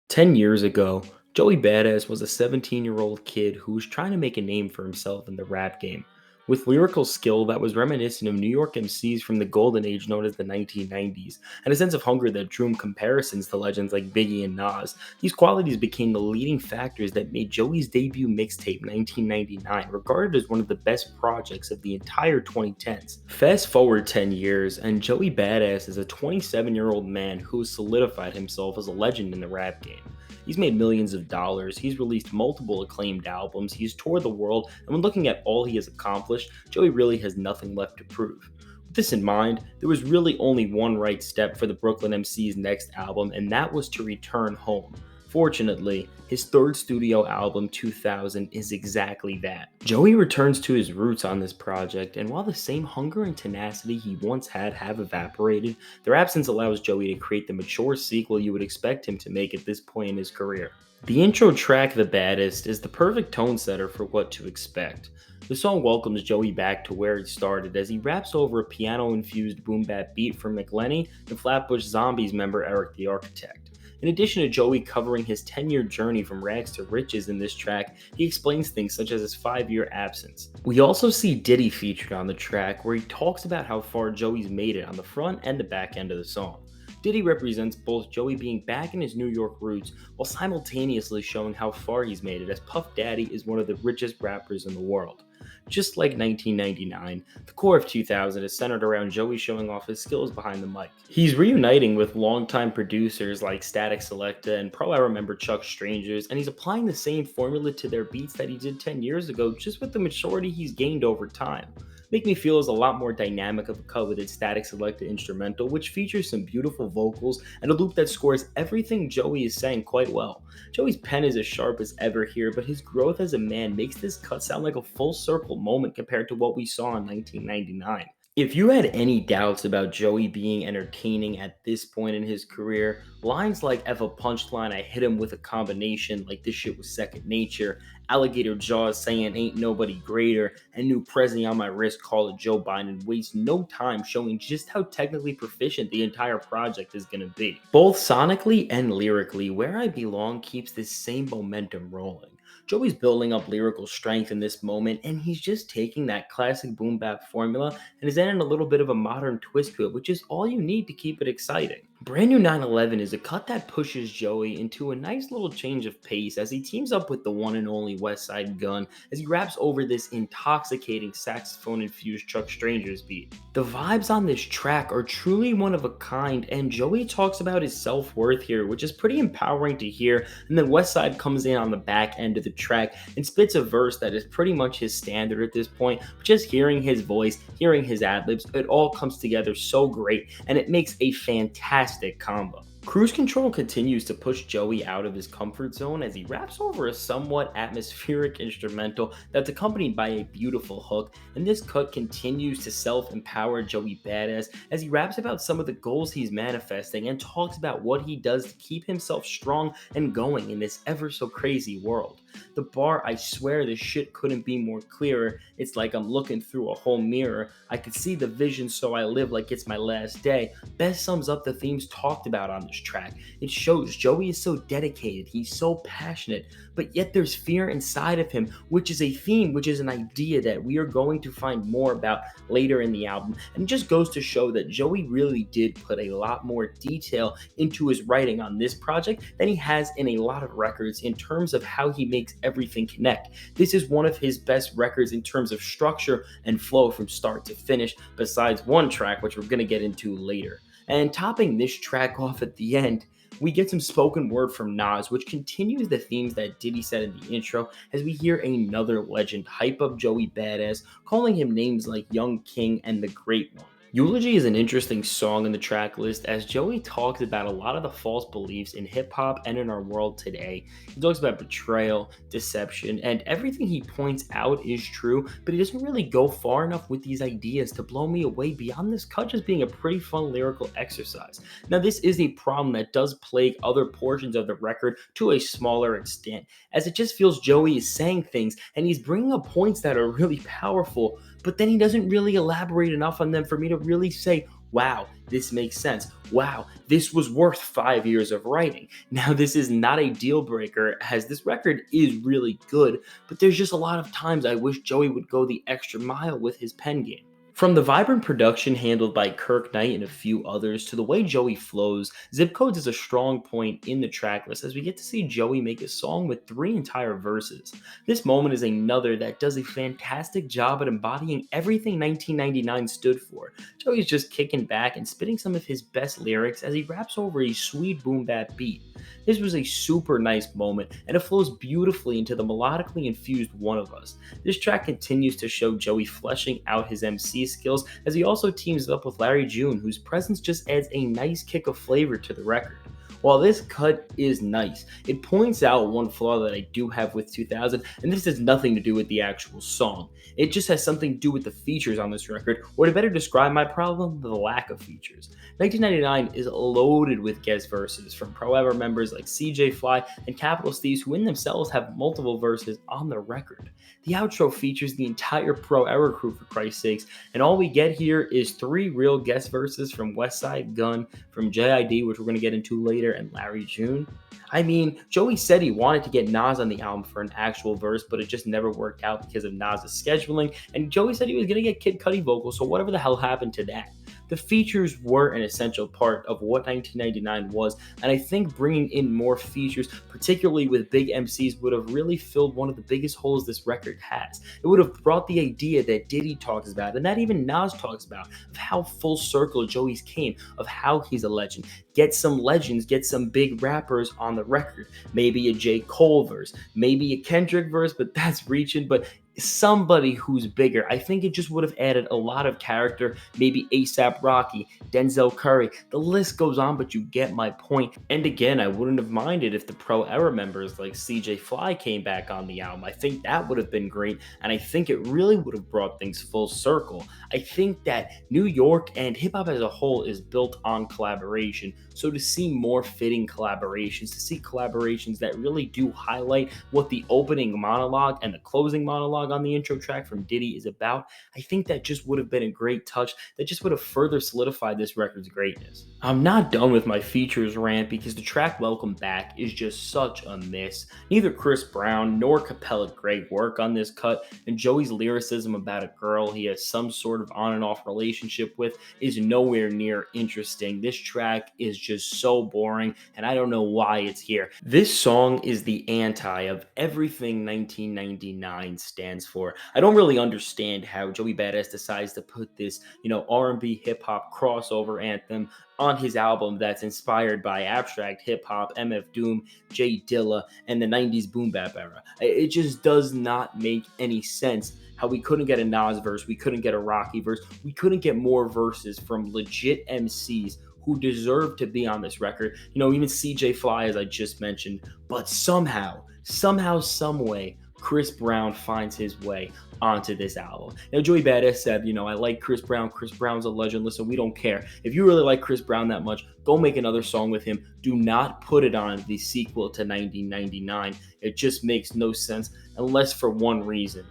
10 years ago, Joey Badass was a 17-year-old kid who was trying to make a name for himself in the rap game. With lyrical skill that was reminiscent of New York MCs from the golden age known as the 1990s, and a sense of hunger that drew him comparisons to legends like Biggie and Nas, these qualities became the leading factors that made Joey's debut mixtape 1999 regarded as one of the best projects of the entire 2010s. Fast forward 10 years, and Joey Badass is a 27-year-old man who has solidified himself as a legend in the rap game. He's made millions of dollars, he's released multiple acclaimed albums, he's toured the world, and when looking at all he has accomplished, Joey really has nothing left to prove. With this in mind, there was really only one right step for the Brooklyn MC's next album, and that was to return home. Fortunately, his third studio album, 2000, is exactly that. Joey returns to his roots on this project, and while the same hunger and tenacity he once had have evaporated, their absence allows Joey to create the mature sequel you would expect him to make at this point in his career. The intro track, The Baddest, is the perfect tone setter for what to expect. The song welcomes Joey back to where he started as he raps over a piano-infused boom bap beat from McLenny and Flatbush Zombies member Eric the Architect. In addition to Joey covering his 10-year journey from rags to riches in this track, he explains things such as his 5-year absence. We also see Diddy featured on the track, where he talks about how far Joey's made it on the front and the back end of the song. Diddy represents both Joey being back in his New York roots while simultaneously showing how far he's made it, as Puff Daddy is one of the richest rappers in the world. Just like 1999, the core of 2000 is centered around Joey showing off his skills behind the mic. He's reuniting with longtime producers like Static Selecta and Pro Era member Chuck Strangers, and he's applying the same formula to their beats that he did 10 years ago, just with the maturity he's gained over time. Make Me Feel is a lot more dynamic of a coveted Static Selecta instrumental, which features some beautiful vocals and a loop that scores everything Joey is saying quite well. Joey's pen is as sharp as ever here, but his growth as a man makes this cut sound like a full circle moment compared to what we saw in 1999. If you had any doubts about Joey being entertaining at this point in his career, lines like "F a punchline, I hit him with a combination, like this shit was second nature," alligator jaws saying ain't nobody greater, and new Prezi on my wrist, call it Joe Biden, waste no time showing just how technically proficient the entire project is going to be. Both sonically and lyrically, Where I Belong keeps this same momentum rolling. Joey's building up lyrical strength in this moment, and he's just taking that classic boom bap formula and is adding a little bit of a modern twist to it, which is all you need to keep it exciting. Brand New 911 is a cut that pushes Joey into a nice little change of pace as he teams up with the one and only West Side Gun as he raps over this intoxicating saxophone-infused Chuck Strangers beat. The vibes on this track are truly one of a kind, and Joey talks about his self-worth here, which is pretty empowering to hear, and then West Side comes in on the back end of the track and spits a verse that is pretty much his standard at this point, but just hearing his voice, hearing his ad-libs, it all comes together so great, and it makes a fantastic combo. Cruise Control continues to push Joey out of his comfort zone as he raps over a somewhat atmospheric instrumental that's accompanied by a beautiful hook, and this cut continues to self-empower Joey Badass as he raps about some of the goals he's manifesting and talks about what he does to keep himself strong and going in this ever so crazy world. The bar, "I swear this shit couldn't be more clearer, it's like I'm looking through a whole mirror, I could see the vision so I live like it's my last day," best sums up the themes talked about on this track. It shows Joey is so dedicated, he's so passionate, but yet there's fear inside of him, which is a theme, which is an idea that we are going to find more about later in the album. And it just goes to show that Joey really did put a lot more detail into his writing on this project than he has in a lot of records in terms of how he makes everything connect. This is one of his best records in terms of structure and flow from start to finish, besides one track, which we're going to get into later. And topping this track off at the end, we get some spoken word from Nas, which continues the themes that Diddy said in the intro, as we hear another legend hype up Joey Badass, calling him names like Young King and the Great One. Eulogy is an interesting song in the track list as Joey talks about a lot of the false beliefs in hip hop and in our world today. He talks about betrayal, deception, and everything he points out is true, but he doesn't really go far enough with these ideas to blow me away beyond this cut just being a pretty fun lyrical exercise. Now, this is a problem that does plague other portions of the record to a smaller extent, as it just feels Joey is saying things and he's bringing up points that are really powerful, but then he doesn't really elaborate enough on them for me to really say Wow, this makes sense. Wow, this was worth 5 years of writing. Now, this is not a deal breaker, as this record is really good, but there's just a lot of times I wish Joey would go the extra mile with his pen game. From the vibrant production handled by Kirk Knight and a few others to the way Joey flows, Zip Codes is a strong point in the track list as we get to see Joey make a song with 3 entire verses. This moment is another that does a fantastic job at embodying everything 1999 stood for. Joey's just kicking back and spitting some of his best lyrics as he raps over a sweet boom bap beat. This was a super nice moment, and it flows beautifully into the melodically infused One of Us. This track continues to show Joey fleshing out his MC skills as he also teams up with Larry June, whose presence just adds a nice kick of flavor to the record. While this cut is nice, it points out one flaw that I do have with 2000, and this has nothing to do with the actual song. It just has something to do with the features on this record, or to better describe my problem, the lack of features. 1999 is loaded with guest verses from Pro Ever members like CJ Fly and Capital Steve's, who in themselves have multiple verses on the record. The outro features the entire Pro Era crew, for Christ's sakes, and all we get here is 3 real guest verses from Westside Gunn, from JID, which we're going to get into later, and Larry June. I mean, Joey said he wanted to get Nas on the album for an actual verse, but it just never worked out because of Nas's scheduling, and Joey said he was going to get Kid Cudi vocals, so whatever the hell happened to that? The features were an essential part of what 1999 was, and I think bringing in more features, particularly with big MCs, would have really filled one of the biggest holes this record has. It would have brought the idea that Diddy talks about, and that even Nas talks about, of how full circle Joey's came, of how he's a legend. Get some legends, get some big rappers on the record. Maybe a J. Cole verse, maybe a Kendrick verse, but that's reaching, but somebody who's bigger. I think it just would have added a lot of character. Maybe ASAP Rocky, Denzel Curry. The list goes on, but you get my point. And again, I wouldn't have minded if the Pro Era members like CJ Fly came back on the album. I think that would have been great, and I think it really would have brought things full circle. I think that New York and hip hop as a whole is built on collaboration. So to see more fitting collaborations, to see collaborations that really do highlight what the opening monologue and the closing monologue on the intro track from Diddy is about, I think that just would have been a great touch that just would have further solidified this record's greatness. I'm not done with my features rant because the track Welcome Back is just such a miss. Neither Chris Brown nor Capella great work on this cut, and Joey's lyricism about a girl he has some sort of on and off relationship with is nowhere near interesting. This track is just so boring, and I don't know why it's here. This song is the anti of everything 1999 stands for. I don't really understand how Joey Badass decides to put this, R&B hip hop crossover anthem on his album that's inspired by abstract hip hop, MF Doom, J Dilla, and the 90s boom bap era. It just does not make any sense how we couldn't get a Nas verse, we couldn't get a Rocky verse, we couldn't get more verses from legit MCs who deserve to be on this record. Even CJ Fly, as I just mentioned, but somehow, some way, Chris Brown finds his way onto this album. Now, Joey Badass said, I like Chris Brown. Chris Brown's a legend. Listen, we don't care. If you really like Chris Brown that much, go make another song with him. Do not put it on the sequel to 1999. It just makes no sense unless for one reason.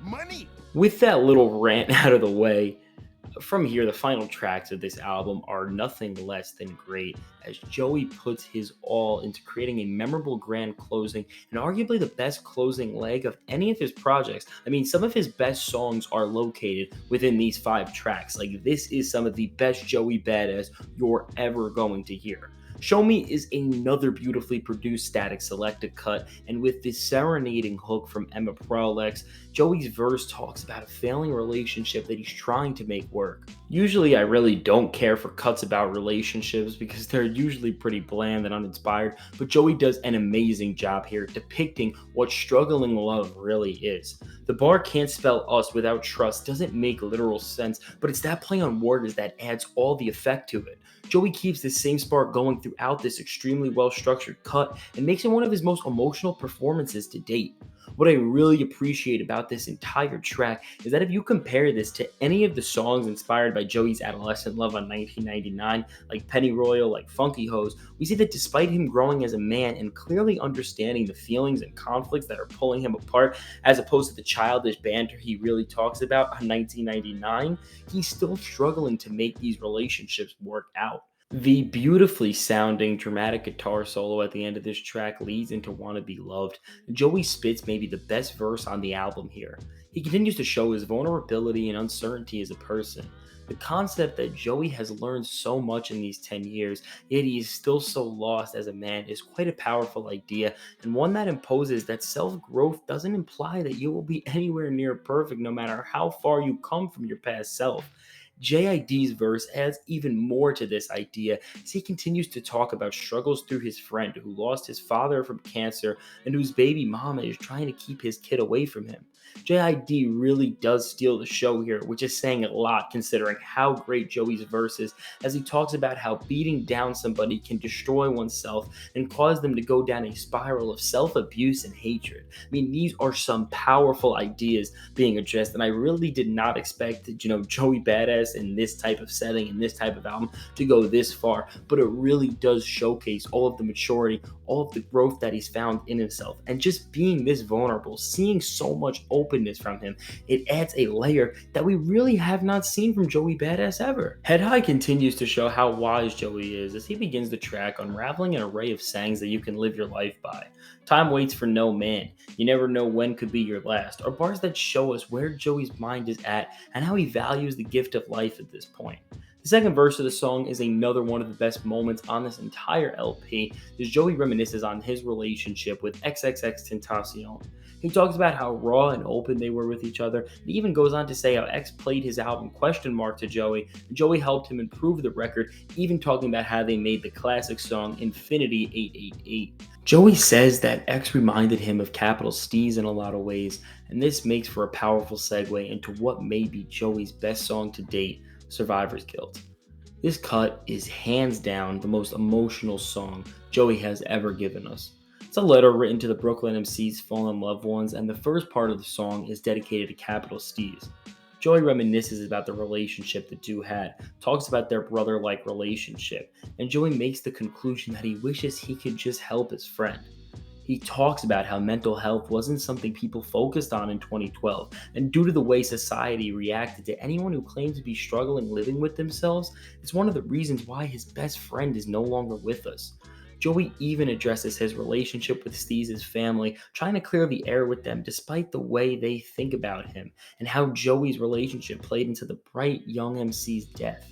Money! With that little rant out of the way, from here, the final tracks of this album are nothing less than great, as Joey puts his all into creating a memorable grand closing and arguably the best closing leg of any of his projects. I mean, some of his best songs are located within these 5 tracks. Like, this is some of the best Joey Badass you're ever going to hear. Show Me is another beautifully produced Static Selected cut, and with this serenading hook from Emma Prolix, Joey's verse talks about a failing relationship that he's trying to make work. Usually I really don't care for cuts about relationships because they're usually pretty bland and uninspired, but Joey does an amazing job here depicting what struggling love really is. The bar can't spell us without trust doesn't make literal sense, but it's that play on words that adds all the effect to it. Joey keeps the same spark going throughout this extremely well-structured cut and makes it one of his most emotional performances to date. What I really appreciate about this entire track is that if you compare this to any of the songs inspired by Joey's adolescent love on 1999, like Penny Royal, like Funky Hose, we see that despite him growing as a man and clearly understanding the feelings and conflicts that are pulling him apart, as opposed to the childish banter he really talks about on 1999, he's still struggling to make these relationships work out. The beautifully sounding dramatic guitar solo at the end of this track leads into Wanna Be Loved. Joey spits maybe the best verse on the album here. He continues to show his vulnerability and uncertainty as a person. The concept that Joey has learned so much in these 10 years, yet he is still so lost as a man, is quite a powerful idea, and one that imposes that self growth doesn't imply that you will be anywhere near perfect no matter how far you come from your past self. JID's verse adds even more to this idea as he continues to talk about struggles through his friend who lost his father from cancer and whose baby mama is trying to keep his kid away from him. JID really does steal the show here, which is saying a lot considering how great Joey's verse is, as he talks about how beating down somebody can destroy oneself and cause them to go down a spiral of self abuse and hatred. I mean, these are some powerful ideas being addressed, and I really did not expect, Joey Badass in this type of setting, in this type of album, to go this far, but it really does showcase all of the maturity, all of the growth that he's found in himself, and just being this vulnerable, seeing so much openness from him, it adds a layer that we really have not seen from Joey Badass ever. Head High continues to show how wise Joey is as he begins the track unraveling an array of sayings that you can live your life by. Time waits for no man. You never know when could be your last, are bars that show us where Joey's mind is at and how he values the gift of life at this point. The second verse of the song is another one of the best moments on this entire LP, as Joey reminisces on his relationship with XXXTentacion. He talks about how raw and open they were with each other, and even goes on to say how X played his album to Joey, and Joey helped him improve the record, even talking about how they made the classic song Infinity 888. Joey says that X reminded him of Capital Steez in a lot of ways, and this makes for a powerful segue into what may be Joey's best song to date, Survivor's Guilt. This cut is hands down the most emotional song Joey has ever given us. It's a letter written to the Brooklyn MC's fallen loved ones, and the first part of the song is dedicated to Capital Steez. Joey reminisces about the relationship the two had, talks about their brother-like relationship, and Joey makes the conclusion that he wishes he could just help his friend. He talks about how mental health wasn't something people focused on in 2012, and due to the way society reacted to anyone who claimed to be struggling living with themselves, it's one of the reasons why his best friend is no longer with us. Joey even addresses his relationship with Steez's family, trying to clear the air with them despite the way they think about him, and how Joey's relationship played into the bright young MC's death.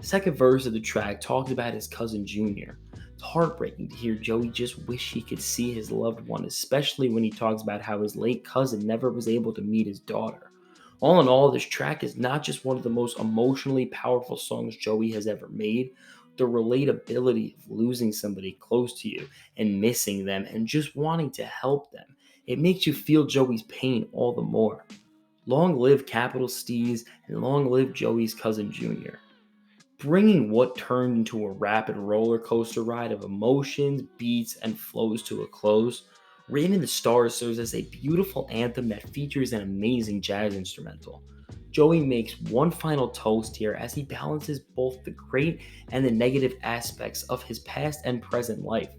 The second verse of the track talks about his cousin Junior. It's heartbreaking to hear Joey just wish he could see his loved one, especially when he talks about how his late cousin never was able to meet his daughter. All in all, this track is not just one of the most emotionally powerful songs Joey has ever made. The relatability of losing somebody close to you and missing them and just wanting to help them, it makes you feel Joey's pain all the more. Long live Capital Steez and long live Joey's cousin Junior. Bringing what turned into a rapid roller coaster ride of emotions, beats, and flows to a close, Written in the Stars serves as a beautiful anthem that features an amazing jazz instrumental. Joey makes one final toast here as he balances both the great and the negative aspects of his past and present life.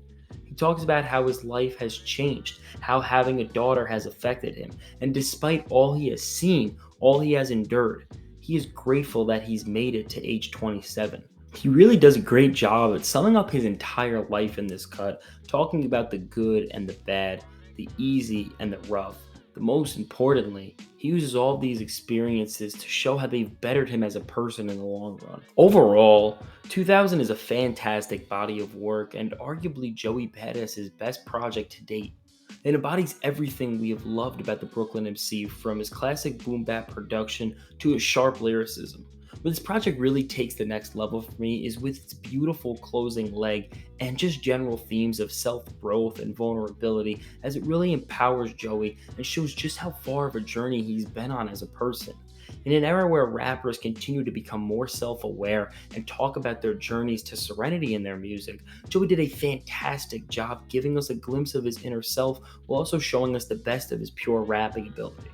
He talks about how his life has changed, how having a daughter has affected him, and despite all he has seen, all he has endured, he is grateful that he's made it to age 27. He really does a great job at summing up his entire life in this cut, talking about the good and the bad, the easy and the rough. But most importantly, he uses all these experiences to show how they've bettered him as a person in the long run. Overall, 2000 is a fantastic body of work and arguably Joey Badass's best project to date. It embodies everything we have loved about the Brooklyn MC, from his classic boom bap production to his sharp lyricism. Where this project really takes the next level for me is with its beautiful closing leg and just general themes of self-growth and vulnerability, as it really empowers Joey and shows just how far of a journey he's been on as a person. In an era where rappers continue to become more self aware and talk about their journeys to serenity in their music, Joey did a fantastic job giving us a glimpse of his inner self while also showing us the best of his pure rapping ability.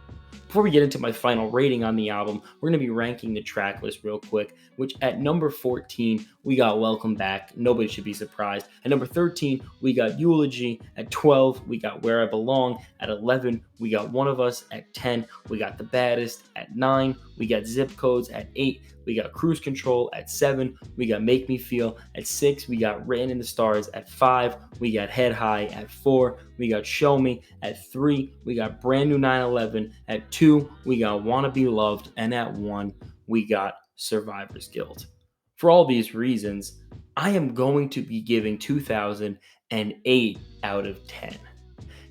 Before we get into my final rating on the album, we're going to be ranking the track list real quick, which at number 14, we got Welcome Back. Nobody should be surprised. At number 13, we got Eulogy. At 12, we got Where I Belong. At 11, we got One of Us. At 10, we got The Baddest. At 9, we got Zip Codes. At 8, we got Cruise Control. At 7, we got Make Me Feel. At 6, we got Written in the Stars. At 5, we got Head High. At 4, we got Show Me. At 3, we got Brand New 9/11. At 2, we got Wanna Be Loved. And at 1, we got Survivor's Guild. For all these reasons, I am going to be giving 2000 an 8 out of 10.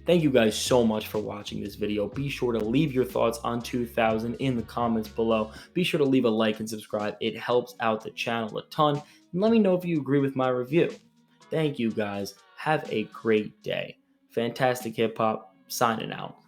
Thank you guys so much for watching this video. Be sure to leave your thoughts on 2000 in the comments below. Be sure to leave a like and subscribe. It helps out the channel a ton. And let me know if you agree with my review. Thank you guys. Have a great day. Fantastic Hip Hop, signing out.